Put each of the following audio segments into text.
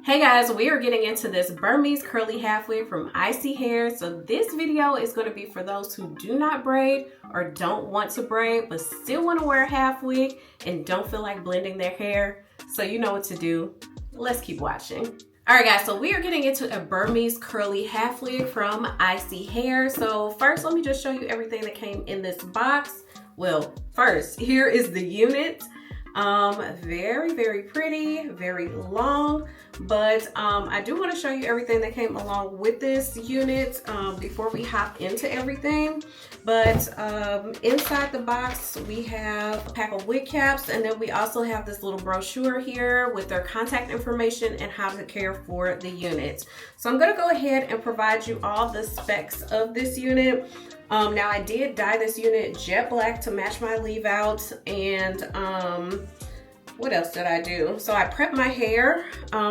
Hey guys, we are getting into this Burmese curly half wig from ISEE Hair. So this video is going to be for those who do not braid or don't want to braid but still want to wear a half wig and don't feel like blending their hair. So you know what to do. Let's keep watching. Alright guys, so we are getting into a Burmese curly half wig from ISEE Hair. So first let me just show you everything that came in this box. Well, first, here is the unit. Very pretty, very long, but I do want to show you everything that came along with this unit before we hop into everything. But inside the box we have a pack of wig caps, and then we also have this little brochure here with their contact information and how to care for the unit. So I'm going to go ahead and provide you all the specs of this unit. Now I did dye this unit jet black to match my leave out, and what else did I do? So I prepped my hair.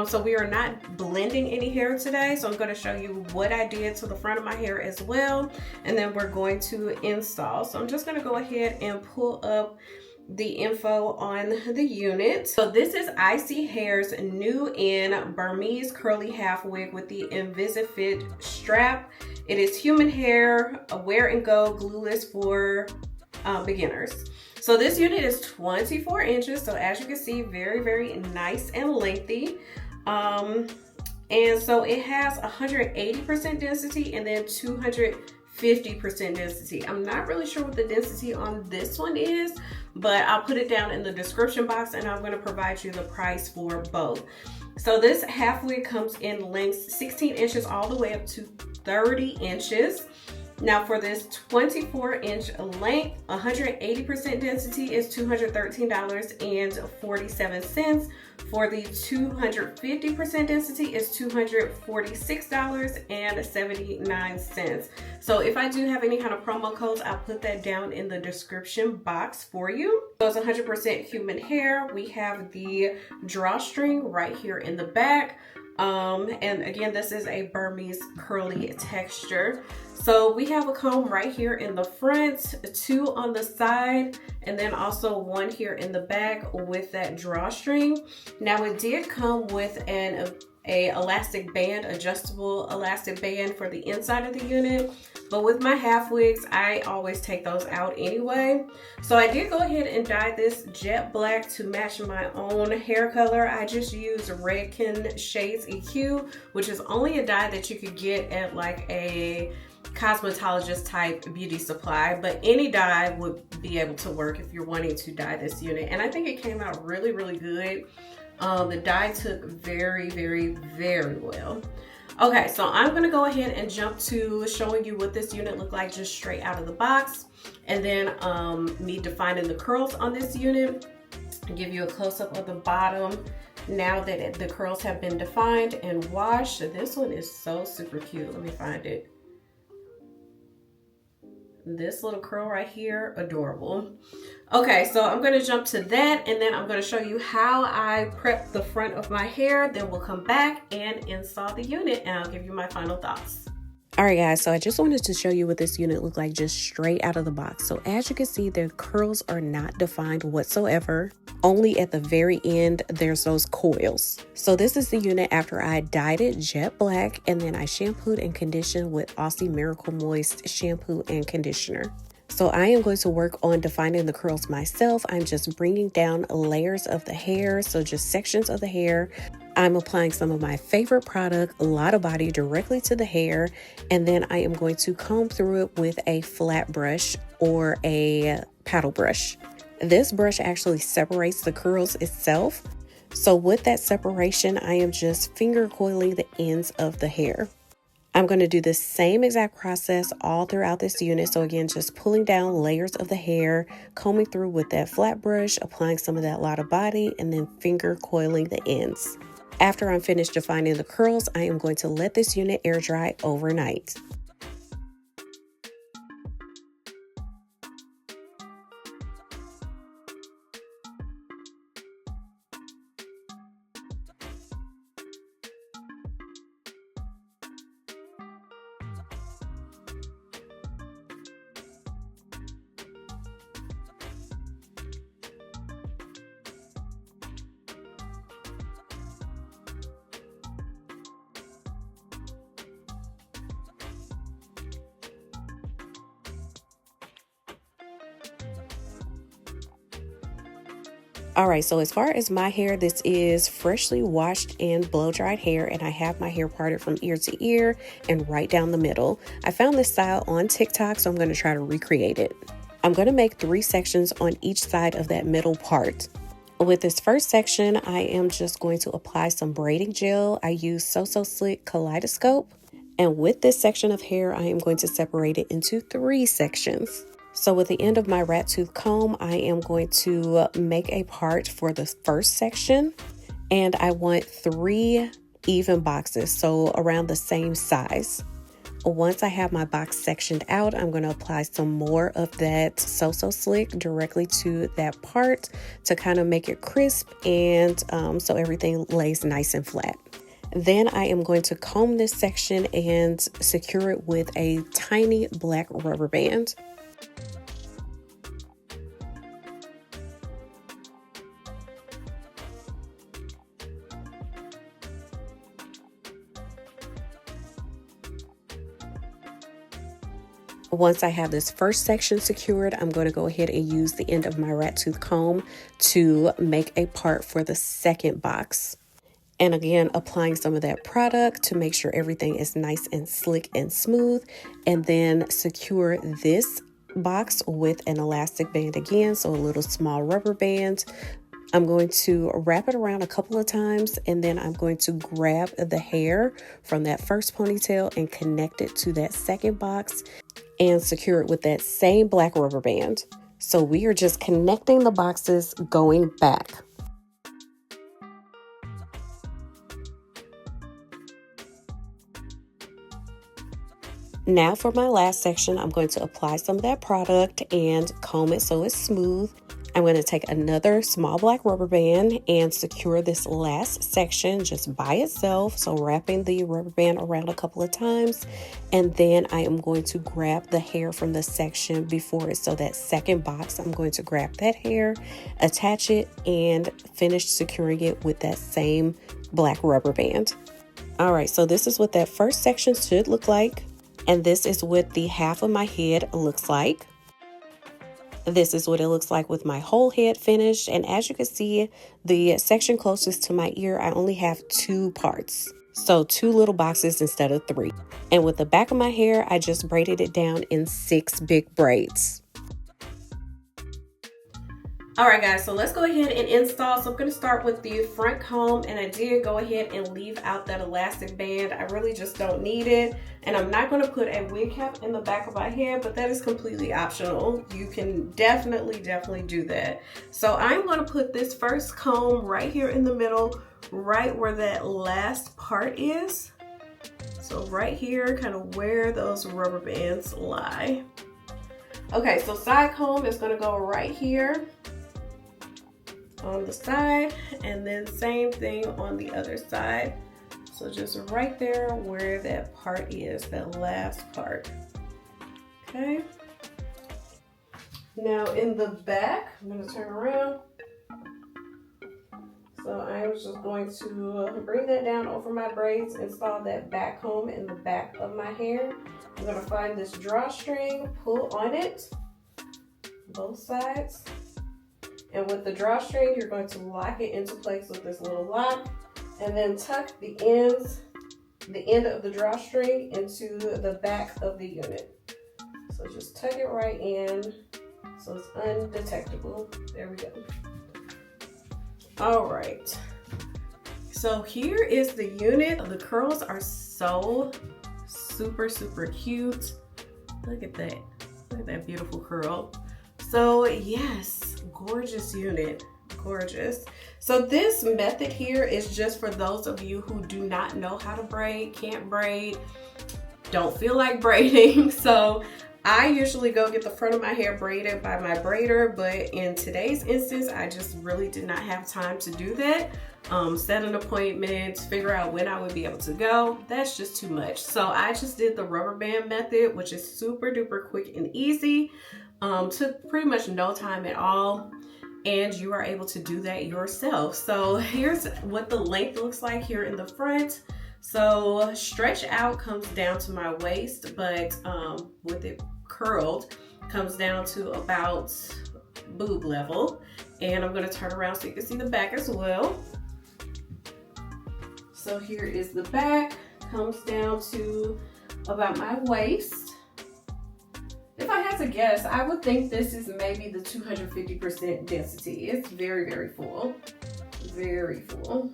So we are not blending any hair today. So I'm going to show you what I did to the front of my hair as well. And then we're going to install. So I'm just going to go ahead and pull up the info on the unit. So this is ISEE Hair's new in Burmese curly half wig with the InvisiFit strap. It is human hair, a wear and go, glueless for beginners. So this unit is 24 inches. So as you can see, very nice and lengthy. And so it has 180% density and then 250% density. I'm not really sure what the density on this one is, but I'll put it down in the description box and I'm going to provide you the price for both. So this half wig comes in lengths 16 inches all the way up to 30 inches. Now for this 24-inch length, 180% density is $213.47. For the 250% density is $246.79. So if I do have any kind of promo codes, I'll put that down in the description box for you. So it's 100% human hair. We have the drawstring right here in the back. And again, this is a Burmese curly texture. So we have a comb right here in the front, two on the side, and then also one here in the back with that drawstring. Now it did come with a elastic band, adjustable elastic band for the inside of the unit. But with my half wigs, I always take those out anyway. So I did go ahead and dye this jet black to match my own hair color. I just used Redken Shades EQ, which is only a dye that you could get at like a cosmetologist type beauty supply, but any dye would be able to work if you're wanting to dye this unit. And I think it came out really good. The dye took very well. Okay, so I'm gonna go ahead and jump to showing you what this unit looked like just straight out of the box, and then me defining the curls on this unit. I'll give you a close-up of the bottom now that the curls have been defined and washed. This one is so super cute. Let me find it. This little curl right here, adorable. Okay, so I'm going to jump to that, and then I'm going to show you how I prep the front of my hair. Then we'll come back and install the unit, and I'll give you my final thoughts. Alright guys, so I just wanted to show you what this unit looked like just straight out of the box. So as you can see, their curls are not defined whatsoever. Only at the very end, there's those coils. So this is the unit after I dyed it jet black, and then I shampooed and conditioned with Aussie Miracle Moist shampoo and conditioner. So I am going to work on defining the curls myself. I'm just bringing down layers of the hair, so just sections of the hair. I'm applying some of my favorite product, a lot of body, directly to the hair, and then I am going to comb through it with a flat brush or a paddle brush. This brush actually separates the curls itself. So with that separation, I am just finger coiling the ends of the hair. I'm going to do the same exact process all throughout this unit. So again, just pulling down layers of the hair, combing through with that flat brush, applying some of that lot of body, and then finger coiling the ends. After I'm finished defining the curls, I am going to let this unit air dry overnight. All right, so as far as my hair, this is freshly washed and blow dried hair, and I have my hair parted from ear to ear and right down the middle. I found this style on TikTok, so I'm going to try to recreate it. I'm going to make 3 sections on each side of that middle part. With this first section, I am just going to apply some braiding gel. I use So Slick Kaleidoscope. And with this section of hair, I am going to separate it into 3 sections. So with the end of my rat tooth comb, I am going to make a part for the first section, and I want 3 even boxes, so around the same size. Once I have my box sectioned out, I'm going to apply some more of that So Slick directly to that part to kind of make it crisp and so everything lays nice and flat. Then I am going to comb this section and secure it with a tiny black rubber band. Once I have this first section secured, I'm going to go ahead and use the end of my rat tooth comb to make a part for the second box. And again, applying some of that product to make sure everything is nice and slick and smooth. And then secure this box with an elastic band again, so a little small rubber band. I'm going to wrap it around a couple of times, and then I'm going to grab the hair from that first ponytail and connect it to that second box and secure it with that same black rubber band. So we are just connecting the boxes going back. Now for my last section, I'm going to apply some of that product and comb it so it's smooth. I'm going to take another small black rubber band and secure this last section just by itself. So wrapping the rubber band around a couple of times. And then I am going to grab the hair from the section before it. So that second box, I'm going to grab that hair, attach it, and finish securing it with that same black rubber band. All right, so this is what that first section should look like. And this is what the half of my head looks like. This is what it looks like with my whole head finished. And as you can see, the section closest to my ear, I only have 2 parts. So 2 little boxes instead of 3. And with the back of my hair, I just braided it down in 6 big braids. All right, guys, so let's go ahead and install. So I'm going to start with the front comb, and I did go ahead and leave out that elastic band. I really just don't need it. And I'm not going to put a wig cap in the back of my head, but that is completely optional. You can definitely do that. So I'm going to put this first comb right here in the middle, right where that last part is. So right here, kind of where those rubber bands lie. Okay, so side comb is going to go right here on the side, and then same thing on the other side. So just right there where that part is, that last part. Okay. Now in the back, I'm going to turn around. So I was just going to bring that down over my braids, install that back comb in the back of my hair. I'm going to find this drawstring, pull on it, both sides. And with the drawstring, you're going to lock it into place with this little lock, and then tuck the end of the drawstring into the back of the unit. So just tuck it right in so it's undetectable. There we go. All right. So here is the unit. The curls are so super cute. Look at that. Look at that beautiful curl. So yes, gorgeous unit, gorgeous. So this method here is just for those of you who do not know how to braid, can't braid, don't feel like braiding. So I usually go get the front of my hair braided by my braider, but in today's instance, I just really did not have time to do that. Set an appointment, figure out when I would be able to go. That's just too much. So I just did the rubber band method, which is super duper quick and easy. Took pretty much no time at all, and you are able to do that yourself. So here's what the length looks like here in the front. So stretch out comes down to my waist, but with it curled comes down to about boob level. And I'm gonna turn around so you can see the back as well. So here is the back, comes down to about my waist. If I had to guess, I would think this is maybe the 250% density. It's very, very full, very full.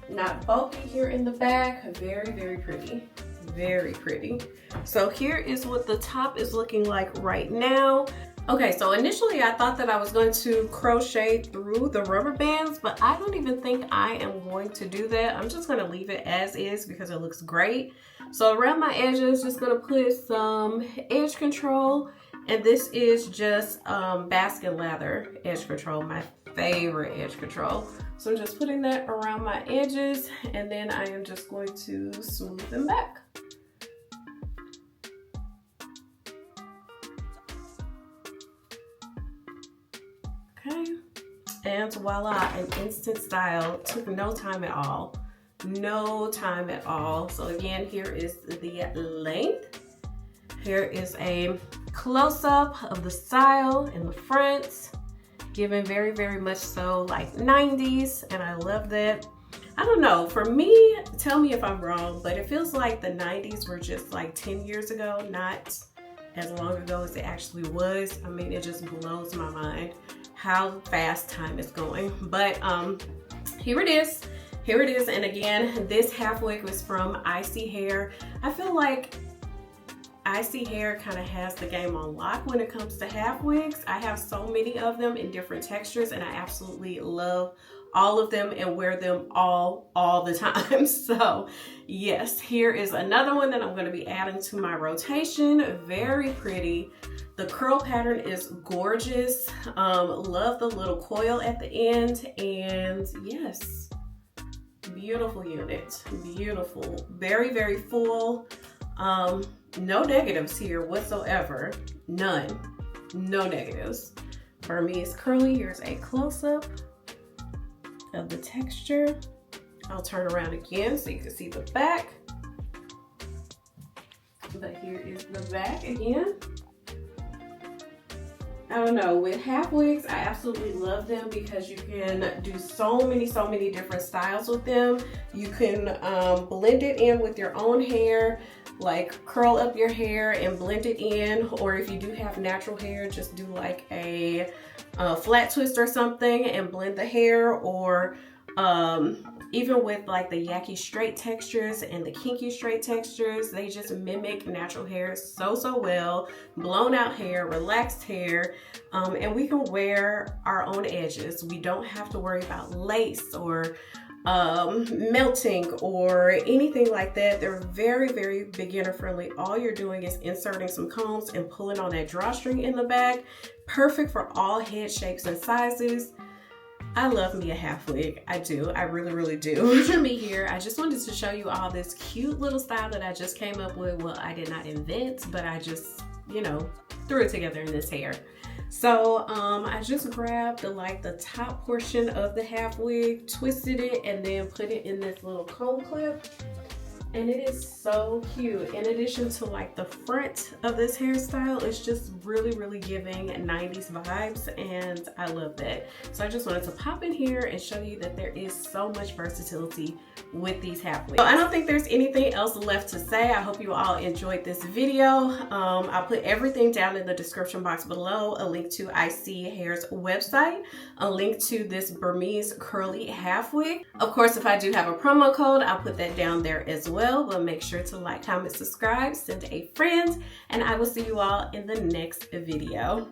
Not bulky here in the back, very, very pretty, very pretty. So here is what the top is looking like right now. Okay, so initially I thought that I was going to crochet through the rubber bands, but I don't even think I am going to do that. I'm just gonna leave it as is because it looks great. So around my edges, just gonna put some edge control, and this is just basket lather edge control, my favorite edge control. So I'm just putting that around my edges, and then I am just going to smooth them back. Okay, and voila, an instant style. Took no time at all. No time at all. So again, here is the length. Here is a close-up of the style in the front, given very, very much so like 90s, and I love that. I don't know, for me, tell me if I'm wrong, but it feels like the 90s were just like 10 years ago, not as long ago as it actually was. I mean, it just blows my mind how fast time is going. But here it is. Here it is, and again, this half wig was from ISEE Hair. I feel like ISEE Hair kind of has the game on lock when it comes to half wigs. I have so many of them in different textures, and I absolutely love all of them and wear them all the time. So yes, here is another one that I'm going to be adding to my rotation. Very pretty. The curl pattern is gorgeous. Love the little coil at the end, and yes, beautiful unit, beautiful, very, very full. No negatives here whatsoever, none, no negatives. Burmese curly, here's a close-up of the texture. I'll turn around again so you can see the back, but here is the back again. I don't know, with half wigs, I absolutely love them because you can do so many different styles with them. You can blend it in with your own hair, like curl up your hair and blend it in, or if you do have natural hair, just do like a flat twist or something and blend the hair, or even with like the yucky straight textures and the kinky straight textures, they just mimic natural hair so well. Blown out hair, relaxed hair, and we can wear our own edges. We don't have to worry about lace or melting or anything like that. They're very beginner friendly. All you're doing is inserting some combs and pulling on that drawstring in the back. Perfect for all head shapes and sizes. I love me a half wig. I do. I really do. For me here, I just wanted to show you all this cute little style that I just came up with. Well, I did not invent, but I just, you know, threw it together in this hair. So I just grabbed the top portion of the half wig, twisted it, and then put it in this little comb clip. And it is so cute. In addition to like the front of this hairstyle, it's just really giving 90s vibes, and I love that. So I just wanted to pop in here and show you that there is so much versatility with these half wigs. So I don't think there's anything else left to say. I hope you all enjoyed this video. I'll put everything down in the description box below, a link to ISEE Hair's website, a link to this Burmese curly half wig. Of course, if I do have a promo code, I'll put that down there as well. But make sure to like, comment, subscribe, send a friend, and I will see you all in the next video.